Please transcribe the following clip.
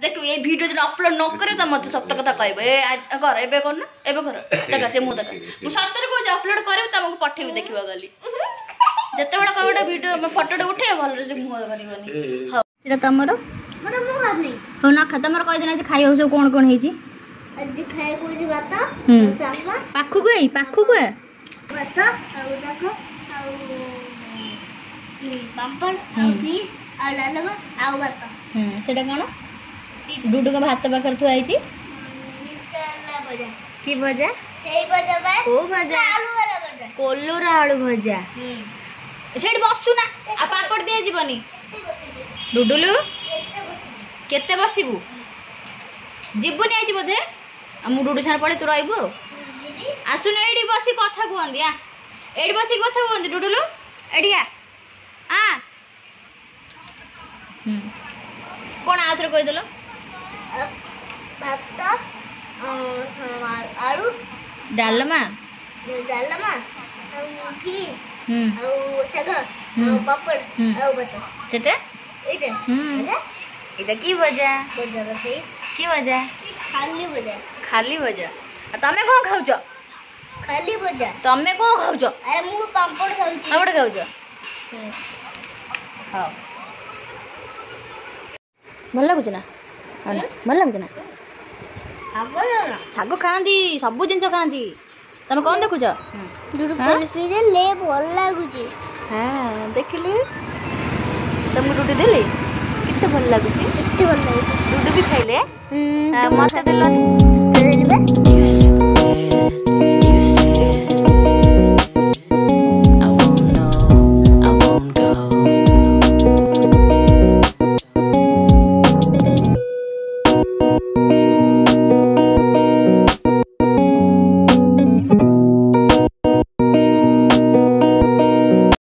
देख ये वीडियो जो अपलोड न करे तो मत सत्य कथा कहब ए कर एबे करना एबे कर देख से मु देख मु सत्तर को अपलोड करे तुमको पठेबी देखिबा गली जते बड़ा कहबा वीडियो में फोटो उठे भल से मुह करबनी हां सेटा तमरो मोर मु कर नहीं हो ना खतमर कह देना जे खाइ हो सब कोन हेची आज खाए को जे बात सांगा पाखु को बात आउ देखो आउ पापड़ आउ फिश आउ डालमा आउ बात सेटा कोन डुडू को भात पाकर थुआई छी की भजा सेई भजा बा ओ भजा आलू वाला भजा कोल्लूर आलू भजा सेठ बसु ना आ पापड़ दे जीवनी डुडुलु केते बसिबु जीवनी आइछि बोधे मु डुडू सार पड़े तू रहबो आसुन एडी बसी कथा कहंदी आ एडी बसी कथा कहंदी डुडुलु एडिया आ कोन आथर कहि देलो भात आलू डालमा फिश पापड़ सेटा इटा की भजा की भजा खाली भजा तमे को खाउछ खाली भजा तमे को खाउछ अरे मु पापड़ खाउछ हां भल लागुछ ना भल लागुछ ना शाग खाती सब जिन खाती तुम कौन देखुच भल लगुच हाँ देखिलु तुमको डुडू देली केते भल लगुच डुडू भी खाइले मत देल